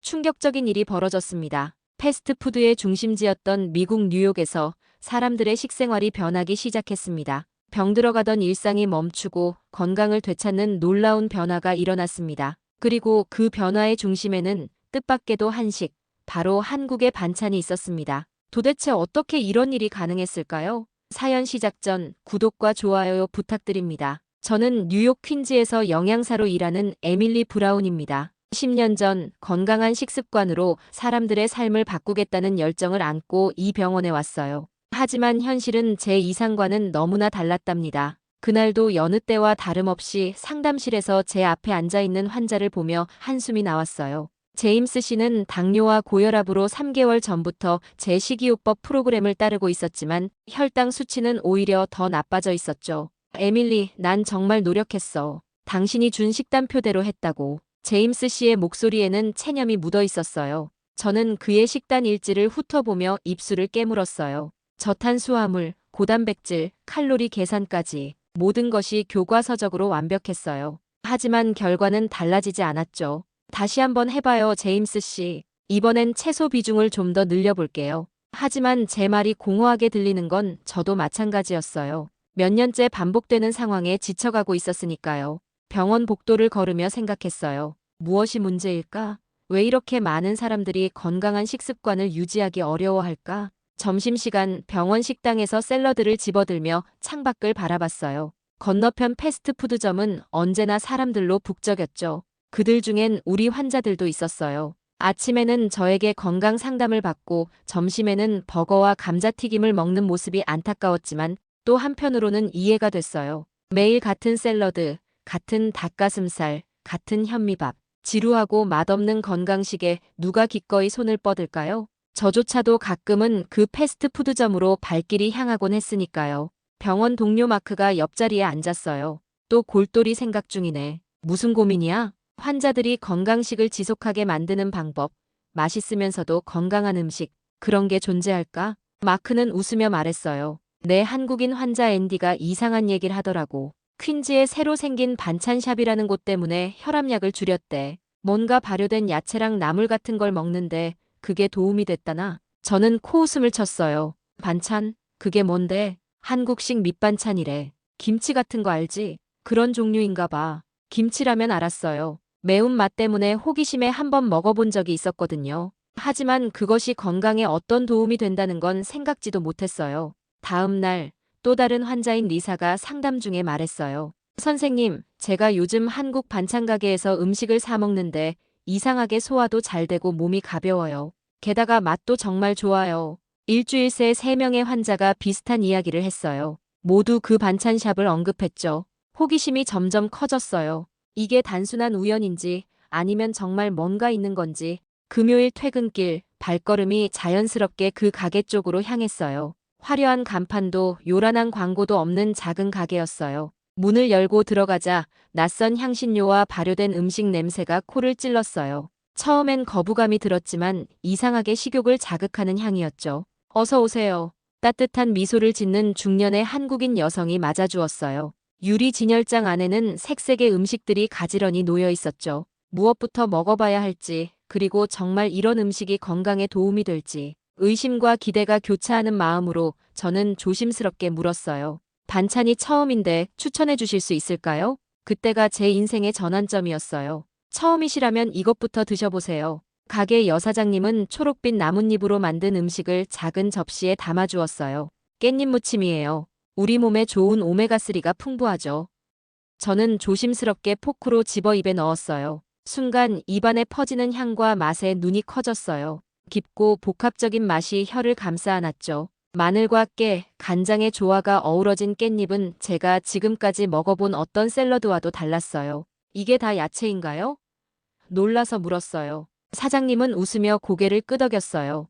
충격적인 일이 벌어졌습니다. 패스트푸드의 중심지였던 미국 뉴욕에서 사람들의 식생활이 변하기 시작했습니다. 병들어가던 일상이 멈추고 건강을 되찾는 놀라운 변화가 일어났습니다. 그리고 그 변화의 중심에는 뜻밖에도 한식, 바로 한국의 반찬이 있었습니다. 도대체 어떻게 이런 일이 가능했을까요? 사연 시작 전 구독과 좋아요 부탁드립니다. 저는 뉴욕 퀸즈에서 영양사로 일하는 에밀리 브라운입니다. 10년 전 건강한 식습관으로 사람들의 삶을 바꾸겠다는 열정을 안고 이 병원에 왔어요. 하지만 현실은 제 이상과는 너무나 달랐답니다. 그날도 여느 때와 다름없이 상담실에서 제 앞에 앉아있는 환자를 보며 한숨이 나왔어요. 제임스 씨는 당뇨와 고혈압으로 3개월 전부터 제 식이요법 프로그램을 따르고 있었지만 혈당 수치는 오히려 더 나빠져 있었죠. 에밀리, 난 정말 노력했어. 당신이 준 식단표대로 했다고. 제임스 씨의 목소리에는 체념이 묻어 있었어요. 저는 그의 식단 일지를 훑어보며 입술을 깨물었어요. 저탄수화물, 고단백질, 칼로리 계산까지 모든 것이 교과서적으로 완벽했어요. 하지만 결과는 달라지지 않았죠. 다시 한번 해봐요, 제임스 씨. 이번엔 채소 비중을 좀 더 늘려볼게요. 하지만 제 말이 공허하게 들리는 건 저도 마찬가지였어요. 몇 년째 반복되는 상황에 지쳐가고 있었으니까요. 병원 복도를 걸으며 생각했어요. 무엇이 문제일까? 왜 이렇게 많은 사람들이 건강한 식습관을 유지하기 어려워할까? 점심시간 병원 식당에서 샐러드를 집어들며 창밖을 바라봤어요. 건너편 패스트푸드점은 언제나 사람들로 북적였죠. 그들 중엔 우리 환자들도 있었어요. 아침에는 저에게 건강 상담을 받고 점심에는 버거와 감자튀김을 먹는 모습이 안타까웠지만 또 한편으로는 이해가 됐어요. 매일 같은 샐러드, 같은 닭가슴살, 같은 현미밥. 지루하고 맛없는 건강식에 누가 기꺼이 손을 뻗을까요? 저조차도 가끔은 그 패스트푸드점으로 발길이 향하곤 했으니까요. 병원 동료 마크가 옆자리에 앉았어요. 또 골똘히 생각 중이네. 무슨 고민이야? 환자들이 건강식을 지속하게 만드는 방법, 맛있으면서도 건강한 음식, 그런 게 존재할까? 마크는 웃으며 말했어요. 내 한국인 환자 앤디가 이상한 얘기를 하더라고. 퀸즈에 새로 생긴 반찬샵이라는 곳 때문에 혈압약을 줄였대. 뭔가 발효된 야채랑 나물 같은 걸 먹는데 그게 도움이 됐다나? 저는 코웃음을 쳤어요. 반찬? 그게 뭔데? 한국식 밑반찬이래. 김치 같은 거 알지? 그런 종류인가 봐. 김치라면 알았어요. 매운맛 때문에 호기심에 한번 먹어본 적이 있었거든요. 하지만 그것이 건강에 어떤 도움이 된다는 건 생각지도 못했어요. 다음 날 또 다른 환자인 리사가 상담 중에 말했어요. 선생님, 제가 요즘 한국 반찬 가게에서 음식을 사 먹는데 이상하게 소화도 잘 되고 몸이 가벼워요. 게다가 맛도 정말 좋아요. 일주일 새 3명의 환자가 비슷한 이야기를 했어요. 모두 그 반찬샵을 언급했죠. 호기심이 점점 커졌어요. 이게 단순한 우연인지 아니면 정말 뭔가 있는 건지. 금요일 퇴근길 발걸음이 자연스럽게 그 가게 쪽으로 향했어요. 화려한 간판도 요란한 광고도 없는 작은 가게였어요. 문을 열고 들어가자 낯선 향신료와 발효된 음식 냄새가 코를 찔렀어요. 처음엔 거부감이 들었지만 이상하게 식욕을 자극하는 향이었죠. 어서 오세요. 따뜻한 미소를 짓는 중년의 한국인 여성이 맞아주었어요. 유리 진열장 안에는 색색의 음식들이 가지런히 놓여 있었죠. 무엇부터 먹어봐야 할지, 그리고 정말 이런 음식이 건강에 도움이 될지. 의심과 기대가 교차하는 마음으로 저는 조심스럽게 물었어요. 반찬이 처음인데 추천해 주실 수 있을까요? 그때가 제 인생의 전환점이었어요. 처음이시라면 이것부터 드셔보세요. 가게 여사장님은 초록빛 나뭇잎으로 만든 음식을 작은 접시에 담아주었어요. 깻잎 무침이에요. 우리 몸에 좋은 오메가3가 풍부하죠. 저는 조심스럽게 포크로 집어 입에 넣었어요. 순간 입안에 퍼지는 향과 맛에 눈이 커졌어요. 깊고 복합적인 맛이 혀를 감싸 안았죠. 마늘과 깨, 간장의 조화가 어우러진 깻잎은 제가 지금까지 먹어본 어떤 샐러드와도 달랐어요. 이게 다 야채인가요? 놀라서 물었어요. 사장님은 웃으며 고개를 끄덕였어요.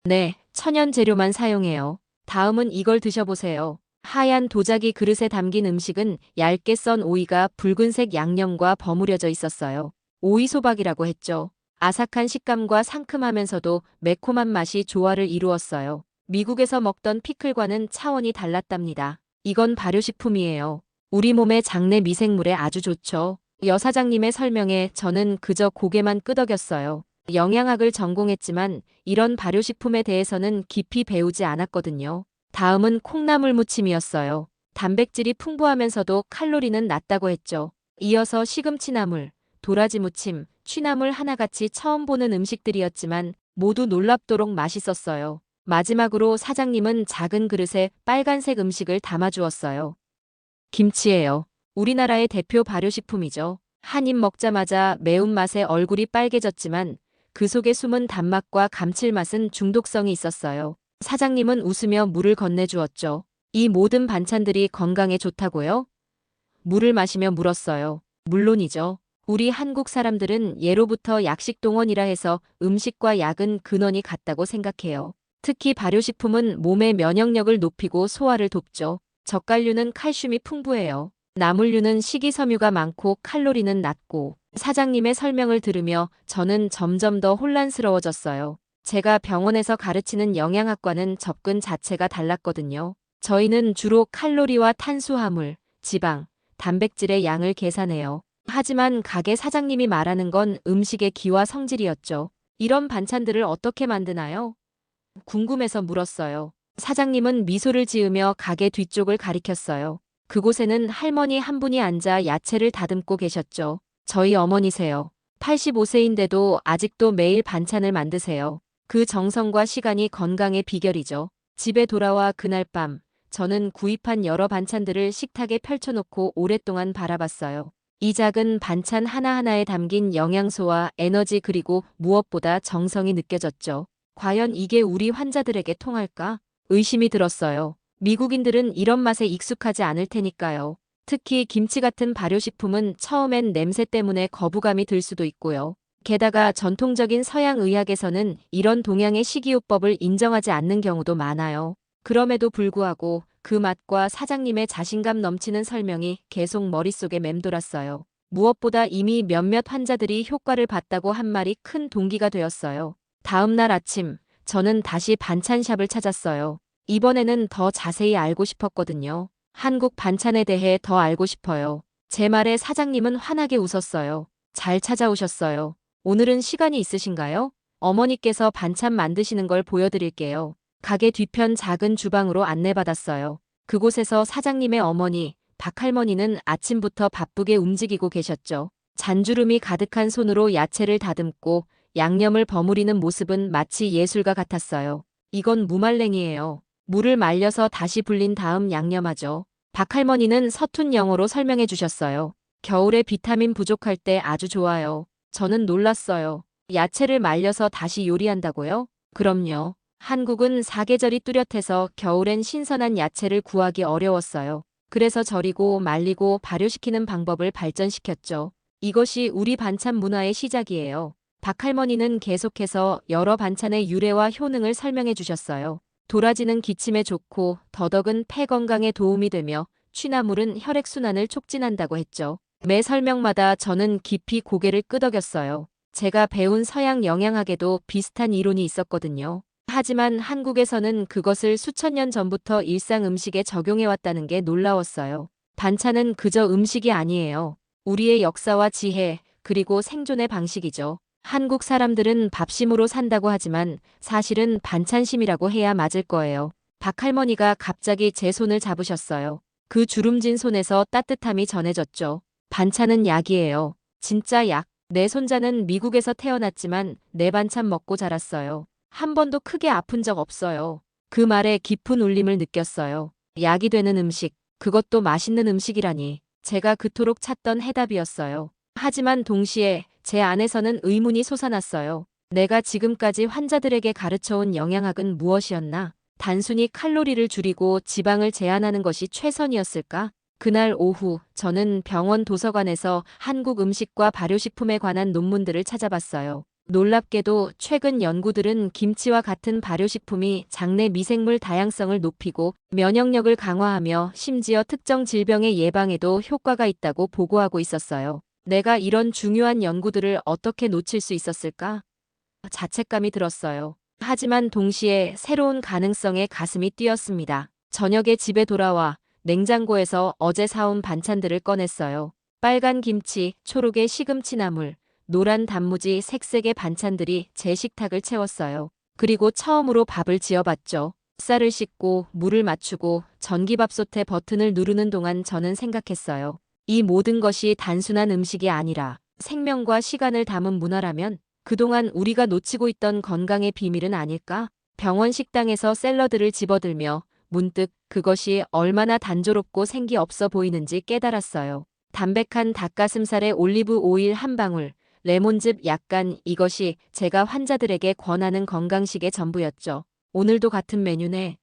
네, 천연 재료만 사용해요. 다음은 이걸 드셔보세요. 하얀 도자기 그릇에 담긴 음식은 얇게 썬 오이가 붉은색 양념과 버무려져 있었어요. 오이소박이라고 했죠. 아삭한 식감과 상큼하면서도 매콤한 맛이 조화를 이루었어요. 미국에서 먹던 피클과는 차원이 달랐답니다. 이건 발효식품이에요. 우리 몸의 장내 미생물에 아주 좋죠. 여사장님의 설명에 저는 그저 고개만 끄덕였어요. 영양학을 전공했지만 이런 발효식품에 대해서는 깊이 배우지 않았거든요. 다음은 콩나물 무침이었어요. 단백질이 풍부하면서도 칼로리는 낮다고 했죠. 이어서 시금치나물, 도라지 무침, 취나물 하나같이 처음 보는 음식들이었지만 모두 놀랍도록 맛있었어요. 마지막으로 사장님은 작은 그릇에 빨간색 음식을 담아주었어요. 김치예요. 우리나라의 대표 발효식품이죠. 한 입 먹자마자 매운맛에 얼굴이 빨개졌지만 그 속에 숨은 단맛과 감칠맛은 중독성이 있었어요. 사장님은 웃으며 물을 건네주었죠. 이 모든 반찬들이 건강에 좋다고요? 물을 마시며 물었어요. 물론이죠. 우리 한국 사람들은 예로부터 약식 동원이라 해서 음식과 약은 근원이 같다고 생각해요. 특히 발효식품은 몸의 면역력을 높이고 소화를 돕죠. 젓갈류는 칼슘이 풍부해요. 나물류는 식이섬유가 많고 칼로리는 낮고. 사장님의 설명을 들으며 저는 점점 더 혼란스러워졌어요. 제가 병원에서 가르치는 영양학과는 접근 자체가 달랐거든요. 저희는 주로 칼로리와 탄수화물, 지방, 단백질의 양을 계산해요. 하지만 가게 사장님이 말하는 건 음식의 기와 성질이었죠. 이런 반찬들을 어떻게 만드나요? 궁금해서 물었어요. 사장님은 미소를 지으며 가게 뒤쪽을 가리켰어요. 그곳에는 할머니 한 분이 앉아 야채를 다듬고 계셨죠. 저희 어머니세요. 85세인데도 아직도 매일 반찬을 만드세요. 그 정성과 시간이 건강의 비결이죠. 집에 돌아와 그날 밤, 저는 구입한 여러 반찬들을 식탁에 펼쳐놓고 오랫동안 바라봤어요. 이 작은 반찬 하나하나에 담긴 영양소와 에너지 그리고 무엇보다 정성이 느껴졌죠. 과연 이게 우리 환자들에게 통할까? 의심이 들었어요. 미국인들은 이런 맛에 익숙하지 않을 테니까요. 특히 김치 같은 발효식품은 처음엔 냄새 때문에 거부감이 들 수도 있고요. 게다가 전통적인 서양 의학에서는 이런 동양의 식이요법을 인정하지 않는 경우도 많아요. 그럼에도 불구하고 그 맛과 사장님의 자신감 넘치는 설명이 계속 머릿속에 맴돌았어요. 무엇보다 이미 몇몇 환자들이 효과를 봤다고 한 말이 큰 동기가 되었어요. 다음 날 아침, 저는 다시 반찬샵을 찾았어요. 이번에는 더 자세히 알고 싶었거든요. 한국 반찬에 대해 더 알고 싶어요. 제 말에 사장님은 환하게 웃었어요. 잘 찾아오셨어요. 오늘은 시간이 있으신가요? 어머니께서 반찬 만드시는 걸 보여드릴게요. 가게 뒤편 작은 주방으로 안내받았어요. 그곳에서 사장님의 어머니, 박할머니는 아침부터 바쁘게 움직이고 계셨죠. 잔주름이 가득한 손으로 야채를 다듬고 양념을 버무리는 모습은 마치 예술가 같았어요. 이건 무말랭이에요. 물을 말려서 다시 불린 다음 양념하죠. 박할머니는 서툰 영어로 설명해 주셨어요. 겨울에 비타민 부족할 때 아주 좋아요. 저는 놀랐어요. 야채를 말려서 다시 요리한다고요? 그럼요. 한국은 사계절이 뚜렷해서 겨울엔 신선한 야채를 구하기 어려웠어요. 그래서 절이고 말리고 발효시키는 방법을 발전시켰죠. 이것이 우리 반찬 문화의 시작이에요. 박할머니는 계속해서 여러 반찬의 유래와 효능을 설명해 주셨어요. 도라지는 기침에 좋고 더덕은 폐 건강에 도움이 되며 취나물은 혈액순환을 촉진한다고 했죠. 매 설명마다 저는 깊이 고개를 끄덕였어요. 제가 배운 서양 영양학에도 비슷한 이론이 있었거든요. 하지만 한국에서는 그것을 수천 년 전부터 일상 음식에 적용해왔다는 게 놀라웠어요. 반찬은 그저 음식이 아니에요. 우리의 역사와 지혜, 그리고 생존의 방식이죠. 한국 사람들은 밥심으로 산다고 하지만 사실은 반찬심이라고 해야 맞을 거예요. 박할머니가 갑자기 제 손을 잡으셨어요. 그 주름진 손에서 따뜻함이 전해졌죠. 반찬은 약이에요. 진짜 약. 내 손자는 미국에서 태어났지만 내 반찬 먹고 자랐어요. 한 번도 크게 아픈 적 없어요. 그 말에 깊은 울림을 느꼈어요. 약이 되는 음식, 그것도 맛있는 음식이라니. 제가 그토록 찾던 해답이었어요. 하지만 동시에 제 안에서는 의문이 솟아났어요. 내가 지금까지 환자들에게 가르쳐온 영양학은 무엇이었나? 단순히 칼로리를 줄이고 지방을 제한하는 것이 최선이었을까? 그날 오후 저는 병원 도서관에서 한국 음식과 발효식품에 관한 논문들을 찾아봤어요. 놀랍게도 최근 연구들은 김치와 같은 발효식품이 장내 미생물 다양성을 높이고 면역력을 강화하며 심지어 특정 질병의 예방에도 효과가 있다고 보고하고 있었어요. 내가 이런 중요한 연구들을 어떻게 놓칠 수 있었을까? 자책감이 들었어요. 하지만 동시에 새로운 가능성에 가슴이 뛰었습니다. 저녁에 집에 돌아와 냉장고에서 어제 사온 반찬들을 꺼냈어요. 빨간 김치, 초록의 시금치나물, 노란 단무지 색색의 반찬들이 제 식탁을 채웠어요. 그리고 처음으로 밥을 지어봤죠. 쌀을 씻고 물을 맞추고 전기밥솥의 버튼을 누르는 동안 저는 생각했어요. 이 모든 것이 단순한 음식이 아니라 생명과 시간을 담은 문화라면 그동안 우리가 놓치고 있던 건강의 비밀은 아닐까? 병원 식당에서 샐러드를 집어들며 문득 그것이 얼마나 단조롭고 생기 없어 보이는지 깨달았어요. 담백한 닭가슴살에 올리브 오일 한 방울, 레몬즙 약간, 이것이 제가 환자들에게 권하는 건강식의 전부였죠. 오늘도 같은 메뉴네.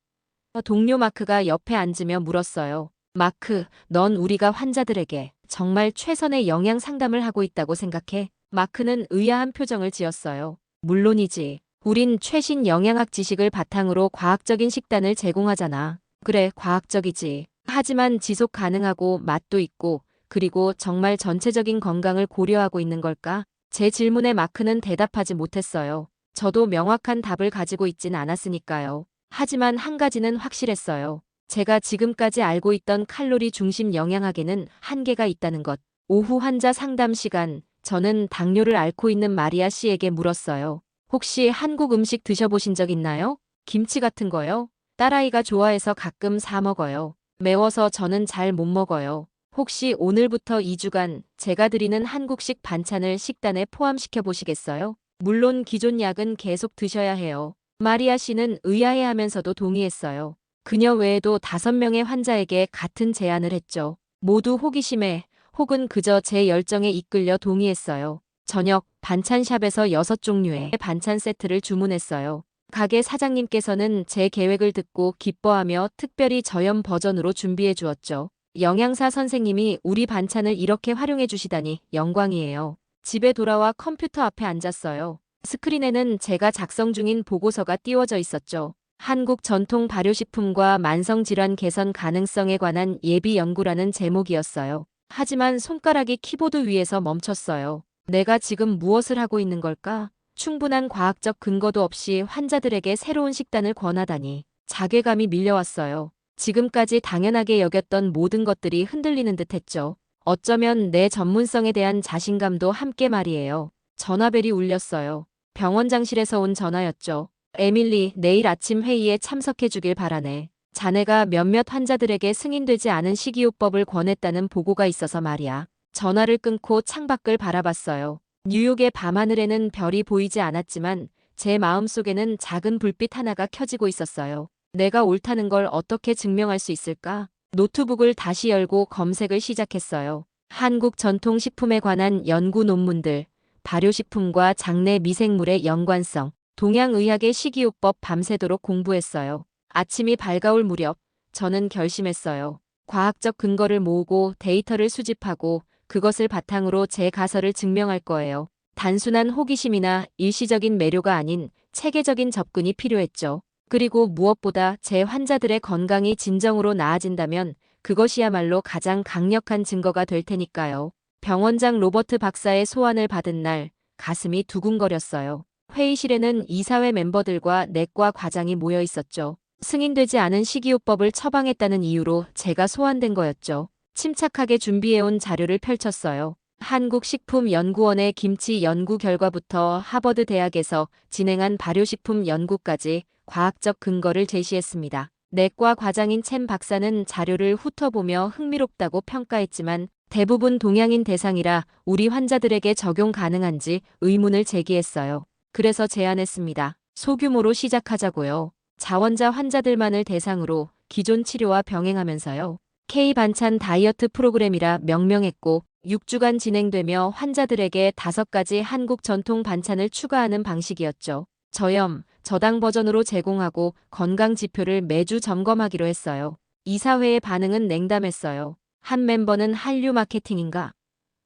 동료 마크가 옆에 앉으며 물었어요. 마크, 넌 우리가 환자들에게 정말 최선의 영양 상담을 하고 있다고 생각해? 마크는 의아한 표정을 지었어요. 물론이지. 우린 최신 영양학 지식을 바탕으로 과학적인 식단을 제공하잖아. 그래, 과학적이지. 하지만 지속 가능하고 맛도 있고, 그리고 정말 전체적인 건강을 고려하고 있는 걸까? 제 질문에 마크는 대답하지 못했어요. 저도 명확한 답을 가지고 있진 않았으니까요. 하지만 한 가지는 확실했어요. 제가 지금까지 알고 있던 칼로리 중심 영양학에는 한계가 있다는 것. 오후 환자 상담 시간, 저는 당뇨를 앓고 있는 마리아 씨에게 물었어요. 혹시 한국 음식 드셔보신 적 있나요? 김치 같은 거요? 딸아이가 좋아해서 가끔 사 먹어요. 매워서 저는 잘 못 먹어요. 혹시 오늘부터 2주간 제가 드리는 한국식 반찬을 식단에 포함시켜 보시겠어요? 물론 기존 약은 계속 드셔야 해요. 마리아 씨는 의아해하면서도 동의했어요. 그녀 외에도 5명의 환자에게 같은 제안을 했죠. 모두 호기심에 혹은 그저 제 열정에 이끌려 동의했어요. 저녁 반찬샵에서 6종류의 반찬 세트를 주문했어요. 가게 사장님께서는 제 계획을 듣고 기뻐하며 특별히 저염 버전으로 준비해 주었죠. 영양사 선생님이 우리 반찬을 이렇게 활용해 주시다니 영광이에요. 집에 돌아와 컴퓨터 앞에 앉았어요. 스크린에는 제가 작성 중인 보고서가 띄워져 있었죠. 한국 전통 발효식품과 만성질환 개선 가능성에 관한 예비 연구라는 제목이었어요. 하지만 손가락이 키보드 위에서 멈췄어요. 내가 지금 무엇을 하고 있는 걸까? 충분한 과학적 근거도 없이 환자들에게 새로운 식단을 권하다니 자괴감이 밀려왔어요. 지금까지 당연하게 여겼던 모든 것들이 흔들리는 듯 했죠. 어쩌면 내 전문성에 대한 자신감도 함께 말이에요. 전화벨이 울렸어요. 병원장실에서 온 전화였죠. 에밀리, 내일 아침 회의에 참석해 주길 바라네. 자네가 몇몇 환자들에게 승인되지 않은 식이요법을 권했다는 보고가 있어서 말이야. 전화를 끊고 창밖을 바라봤어요. 뉴욕의 밤하늘에는 별이 보이지 않았지만 제 마음속에는 작은 불빛 하나가 켜지고 있었어요. 내가 옳다는 걸 어떻게 증명할 수 있을까? 노트북을 다시 열고 검색을 시작했어요. 한국 전통식품에 관한 연구 논문들, 발효식품과 장내 미생물의 연관성, 동양의학의 식이요법 밤새도록 공부했어요. 아침이 밝아올 무렵 저는 결심했어요. 과학적 근거를 모으고 데이터를 수집하고 그것을 바탕으로 제 가설을 증명할 거예요. 단순한 호기심이나 일시적인 매료가 아닌 체계적인 접근이 필요했죠. 그리고 무엇보다 제 환자들의 건강이 진정으로 나아진다면 그것이야말로 가장 강력한 증거가 될 테니까요. 병원장 로버트 박사의 소환을 받은 날 가슴이 두근거렸어요. 회의실에는 이사회 멤버들과 내과 과장이 모여 있었죠. 승인되지 않은 식이요법을 처방했다는 이유로 제가 소환된 거였죠. 침착하게 준비해온 자료를 펼쳤어요. 한국식품연구원의 김치 연구 결과부터 하버드 대학에서 진행한 발효식품 연구까지 과학적 근거를 제시했습니다. 내과 과장인 챔 박사는 자료를 훑어보며 흥미롭다고 평가했지만 대부분 동양인 대상이라 우리 환자들에게 적용 가능한지 의문을 제기했어요. 그래서 제안했습니다. 소규모로 시작하자고요. 자원자 환자들만을 대상으로 기존 치료와 병행하면서요. K반찬 다이어트 프로그램이라 명명했고 6주간 진행되며 환자들에게 5가지 한국 전통 반찬을 추가하는 방식이었죠. 저염, 저당 버전으로 제공하고 건강 지표를 매주 점검하기로 했어요. 이사회의 반응은 냉담했어요. 한 멤버는 한류 마케팅인가?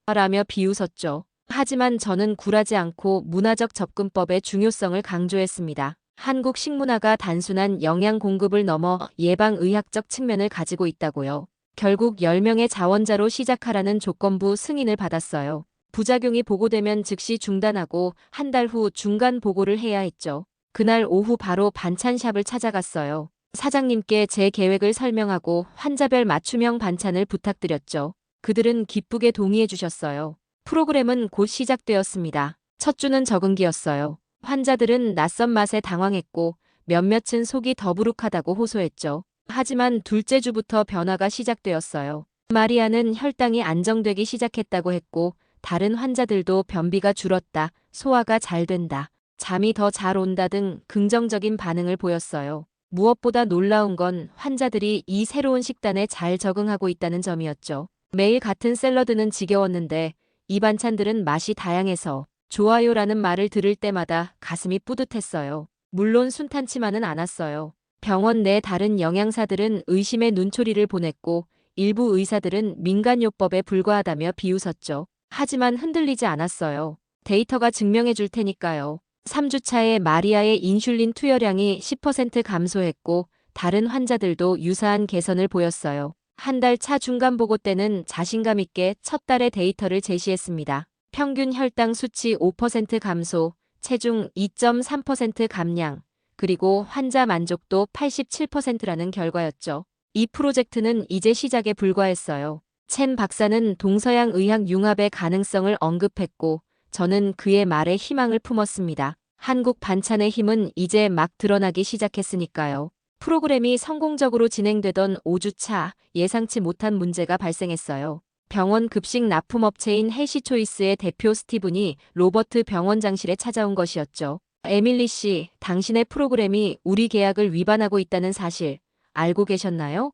라며 비웃었죠. 하지만 저는 굴하지 않고 문화적 접근법의 중요성을 강조했습니다. 한국 식문화가 단순한 영양 공급을 넘어 예방의학적 측면을 가지고 있다고요. 결국 10명의 자원자로 시작하라는 조건부 승인을 받았어요. 부작용이 보고되면 즉시 중단하고 한 달 후 중간 보고를 해야 했죠. 그날 오후 바로 반찬샵을 찾아갔어요. 사장님께 제 계획을 설명하고 환자별 맞춤형 반찬을 부탁드렸죠. 그들은 기쁘게 동의해 주셨어요. 프로그램은 곧 시작되었습니다. 첫 주는 적응기였어요. 환자들은 낯선 맛에 당황했고 몇몇은 속이 더부룩하다고 호소했죠. 하지만 둘째 주부터 변화가 시작되었어요. 마리아는 혈당이 안정되기 시작했다고 했고 다른 환자들도 변비가 줄었다, 소화가 잘 된다, 잠이 더 잘 온다 등 긍정적인 반응을 보였어요. 무엇보다 놀라운 건 환자들이 이 새로운 식단에 잘 적응하고 있다는 점이었죠. 매일 같은 샐러드는 지겨웠는데 이 반찬들은 맛이 다양해서 좋아요라는 말을 들을 때마다 가슴이 뿌듯했어요. 물론 순탄치만은 않았어요. 병원 내 다른 영양사들은 의심의 눈초리를 보냈고 일부 의사들은 민간요법에 불과하다며 비웃었죠. 하지만 흔들리지 않았어요. 데이터가 증명해 줄 테니까요. 3주 차에 마리아의 인슐린 투여량이 10% 감소했고 다른 환자들도 유사한 개선을 보였어요. 한 달 차 중간 보고 때는 자신감 있게 첫 달의 데이터를 제시했습니다. 평균 혈당 수치 5% 감소, 체중 2.3% 감량, 그리고 환자 만족도 87%라는 결과였죠. 이 프로젝트는 이제 시작에 불과했어요. 첸 박사는 동서양 의학 융합의 가능성을 언급했고 저는 그의 말에 희망을 품었습니다. 한국 반찬의 힘은 이제 막 드러나기 시작했으니까요. 프로그램이 성공적으로 진행되던 5주 차 예상치 못한 문제가 발생했어요. 병원 급식 납품업체인 헬시초이스의 대표 스티븐이 로버트 병원장실에 찾아온 것이었죠. 에밀리 씨, 당신의 프로그램이 우리 계약을 위반하고 있다는 사실 알고 계셨나요?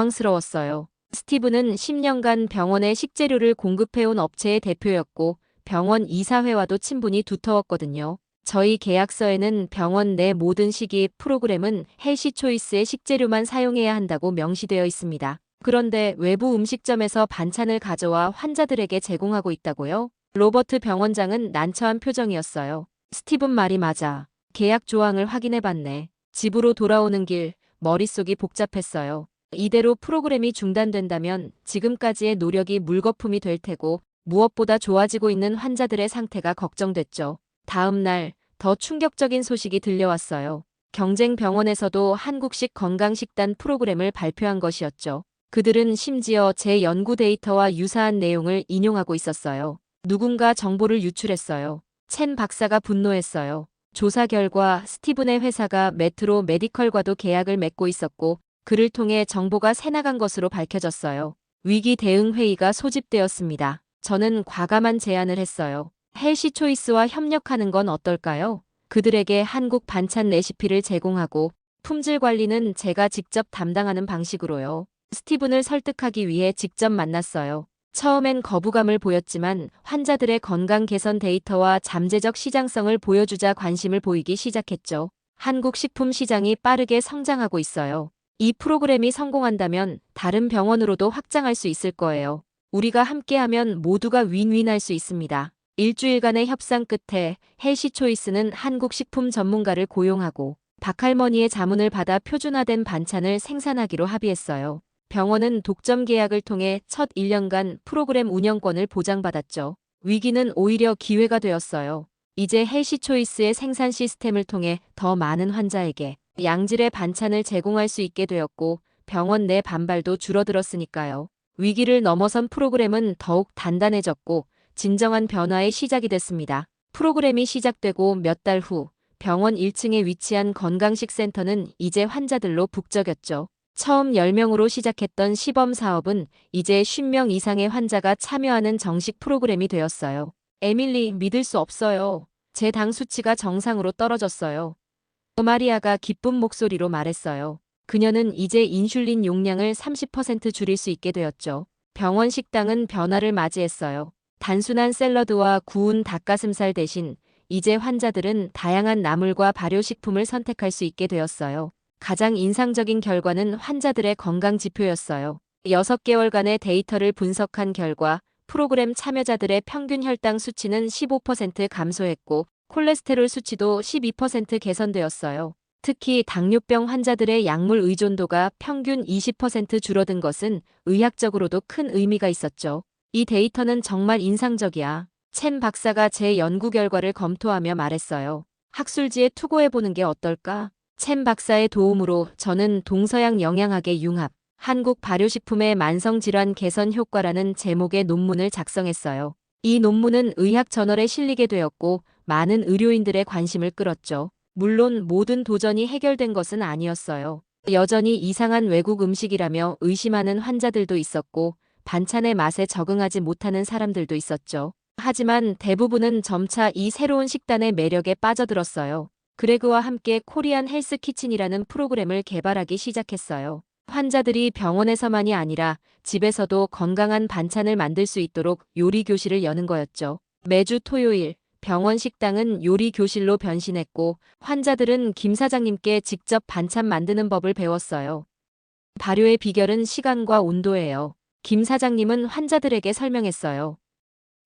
당황스러웠어요. 스티븐은 10년간 병원에 식재료를 공급해온 업체의 대표였고 병원 이사회와도 친분이 두터웠거든요. 저희 계약서에는 병원 내 모든 식이 프로그램은 헬시초이스의 식재료만 사용해야 한다고 명시되어 있습니다. 그런데 외부 음식점에서 반찬을 가져와 환자들에게 제공하고 있다고요? 로버트 병원장은 난처한 표정이었어요. 스티븐 말이 맞아. 계약 조항을 확인해봤네. 집으로 돌아오는 길, 머릿속이 복잡했어요. 이대로 프로그램이 중단된다면 지금까지의 노력이 물거품이 될 테고 무엇보다 좋아지고 있는 환자들의 상태가 걱정됐죠. 다음 날 더 충격적인 소식이 들려왔어요. 경쟁 병원에서도 한국식 건강식단 프로그램을 발표한 것이었죠. 그들은 심지어 제 연구 데이터와 유사한 내용을 인용하고 있었어요. 누군가 정보를 유출했어요. 첸 박사가 분노했어요. 조사 결과 스티븐의 회사가 메트로 메디컬과도 계약을 맺고 있었고 그를 통해 정보가 새나간 것으로 밝혀졌어요. 위기 대응 회의가 소집되었습니다. 저는 과감한 제안을 했어요. 헬시초이스와 협력하는 건 어떨까요? 그들에게 한국 반찬 레시피를 제공하고 품질 관리는 제가 직접 담당하는 방식으로요. 스티븐을 설득하기 위해 직접 만났어요. 처음엔 거부감을 보였지만 환자들의 건강 개선 데이터와 잠재적 시장성을 보여주자 관심을 보이기 시작했죠. 한국 식품 시장이 빠르게 성장하고 있어요. 이 프로그램이 성공한다면 다른 병원으로도 확장할 수 있을 거예요. 우리가 함께하면 모두가 윈윈할 수 있습니다. 일주일간의 협상 끝에 헬시초이스는 한국 식품 전문가를 고용하고 박할머니의 자문을 받아 표준화된 반찬을 생산하기로 합의했어요. 병원은 독점 계약을 통해 첫 1년간 프로그램 운영권을 보장받았죠. 위기는 오히려 기회가 되었어요. 이제 헬시초이스의 생산 시스템을 통해 더 많은 환자에게 양질의 반찬을 제공할 수 있게 되었고 병원 내 반발도 줄어들었으니까요. 위기를 넘어선 프로그램은 더욱 단단해졌고 진정한 변화의 시작이 됐습니다. 프로그램이 시작되고 몇 달 후 병원 1층에 위치한 건강식 센터는 이제 환자들로 북적였죠. 처음 10명으로 시작했던 시범 사업은 이제 50명 이상의 환자가 참여하는 정식 프로그램이 되었어요. 에밀리, 믿을 수 없어요. 제 당 수치가 정상으로 떨어졌어요. 마리아가 기쁜 목소리로 말했어요. 그녀는 이제 인슐린 용량을 30% 줄일 수 있게 되었죠. 병원 식당은 변화를 맞이했어요. 단순한 샐러드와 구운 닭가슴살 대신 이제 환자들은 다양한 나물과 발효식품을 선택할 수 있게 되었어요. 가장 인상적인 결과는 환자들의 건강 지표였어요. 6개월간의 데이터를 분석한 결과 프로그램 참여자들의 평균 혈당 수치는 15% 감소했고 콜레스테롤 수치도 12% 개선되었어요. 특히 당뇨병 환자들의 약물 의존도가 평균 20% 줄어든 것은 의학적으로도 큰 의미가 있었죠. 이 데이터는 정말 인상적이야. 첸 박사가 제 연구 결과를 검토하며 말했어요. 학술지에 투고해보는 게 어떨까? 첸 박사의 도움으로 저는 동서양 영양학의 융합, 한국 발효식품의 만성질환 개선 효과라는 제목의 논문을 작성했어요. 이 논문은 의학 저널에 실리게 되었고 많은 의료인들의 관심을 끌었죠. 물론 모든 도전이 해결된 것은 아니었어요. 여전히 이상한 외국 음식이라며 의심하는 환자들도 있었고 반찬의 맛에 적응하지 못하는 사람들도 있었죠. 하지만 대부분은 점차 이 새로운 식단의 매력에 빠져들었어요. 그레그와 함께 코리안 헬스 키친이라는 프로그램을 개발하기 시작했어요. 환자들이 병원에서만이 아니라 집에서도 건강한 반찬을 만들 수 있도록 요리 교실을 여는 거였죠. 매주 토요일 병원 식당은 요리 교실로 변신했고 환자들은 김 사장님께 직접 반찬 만드는 법을 배웠어요. 발효의 비결은 시간과 온도예요. 김 사장님은 환자들에게 설명했어요.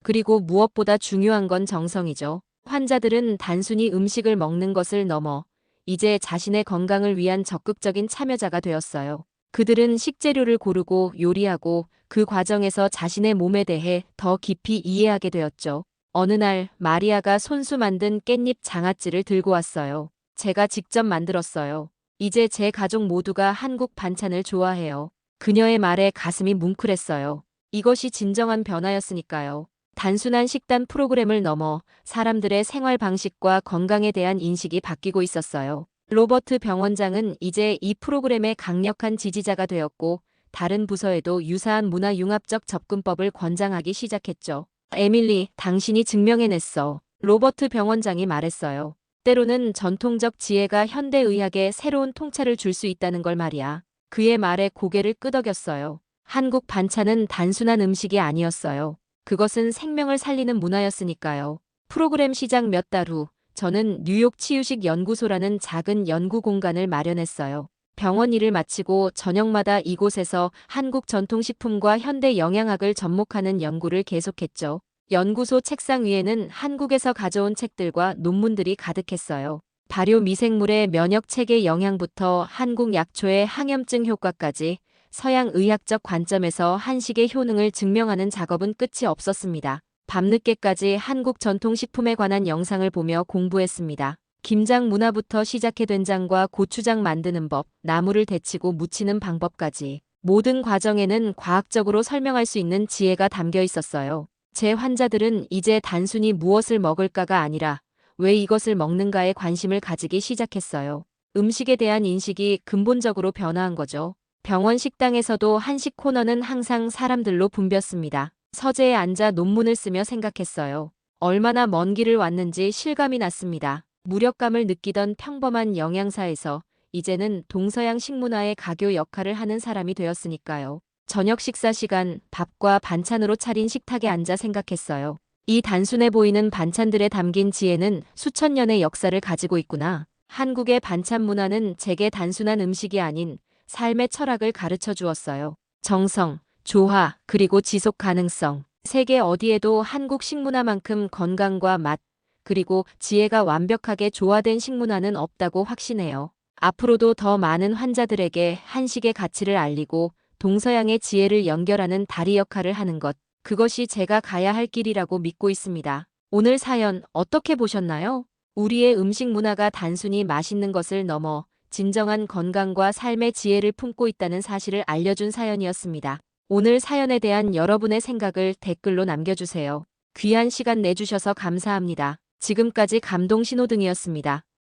그리고 무엇보다 중요한 건 정성이죠. 환자들은 단순히 음식을 먹는 것을 넘어 이제 자신의 건강을 위한 적극적인 참여자가 되었어요. 그들은 식재료를 고르고 요리하고 그 과정에서 자신의 몸에 대해 더 깊이 이해하게 되었죠. 어느 날 마리아가 손수 만든 깻잎 장아찌를 들고 왔어요. 제가 직접 만들었어요. 이제 제 가족 모두가 한국 반찬을 좋아해요. 그녀의 말에 가슴이 뭉클했어요. 이것이 진정한 변화였으니까요. 단순한 식단 프로그램을 넘어 사람들의 생활 방식과 건강에 대한 인식이 바뀌고 있었어요. 로버트 병원장은 이제 이 프로그램의 강력한 지지자가 되었고 다른 부서에도 유사한 문화융합적 접근법을 권장하기 시작했죠. 에밀리, 당신이 증명해냈어. 로버트 병원장이 말했어요. 때로는 전통적 지혜가 현대의학에 새로운 통찰을 줄 수 있다는 걸 말이야. 그의 말에 고개를 끄덕였어요. 한국 반찬은 단순한 음식이 아니었어요. 그것은 생명을 살리는 문화였으니까요. 프로그램 시작 몇 달 후, 저는 뉴욕 치유식 연구소라는 작은 연구 공간을 마련했어요. 병원 일을 마치고 저녁마다 이곳에서 한국 전통식품과 현대 영양학을 접목하는 연구를 계속했죠. 연구소 책상 위에는 한국에서 가져온 책들과 논문들이 가득했어요. 발효 미생물의 면역 체계 영향부터 한국 약초의 항염증 효과까지 서양 의학적 관점에서 한식의 효능을 증명하는 작업은 끝이 없었습니다. 밤늦게까지 한국 전통식품에 관한 영상을 보며 공부했습니다. 김장 문화부터 시작해 된장과 고추장 만드는 법, 나물을 데치고 무치는 방법까지 모든 과정에는 과학적으로 설명할 수 있는 지혜가 담겨 있었어요. 제 환자들은 이제 단순히 무엇을 먹을까가 아니라 왜 이것을 먹는가에 관심을 가지기 시작했어요. 음식에 대한 인식이 근본적으로 변화한 거죠. 병원 식당에서도 한식 코너는 항상 사람들로 붐볐습니다. 서재에 앉아 논문을 쓰며 생각했어요. 얼마나 먼 길을 왔는지 실감이 났습니다. 무력감을 느끼던 평범한 영양사에서 이제는 동서양 식문화의 가교 역할을 하는 사람이 되었으니까요. 저녁 식사 시간 밥과 반찬으로 차린 식탁에 앉아 생각했어요. 이 단순해 보이는 반찬들에 담긴 지혜는 수천 년의 역사를 가지고 있구나. 한국의 반찬 문화는 제게 단순한 음식이 아닌 삶의 철학을 가르쳐 주었어요. 정성, 조화, 그리고 지속 가능성. 세계 어디에도 한국 식문화만큼 건강과 맛, 그리고 지혜가 완벽하게 조화된 식문화는 없다고 확신해요. 앞으로도 더 많은 환자들에게 한식의 가치를 알리고 동서양의 지혜를 연결하는 다리 역할을 하는 것, 그것이 제가 가야 할 길이라고 믿고 있습니다. 오늘 사연 어떻게 보셨나요? 우리의 음식 문화가 단순히 맛있는 것을 넘어 진정한 건강과 삶의 지혜를 품고 있다는 사실을 알려준 사연이었습니다. 오늘 사연에 대한 여러분의 생각을 댓글로 남겨주세요. 귀한 시간 내주셔서 감사합니다. 지금까지 감동 신호등이었습니다.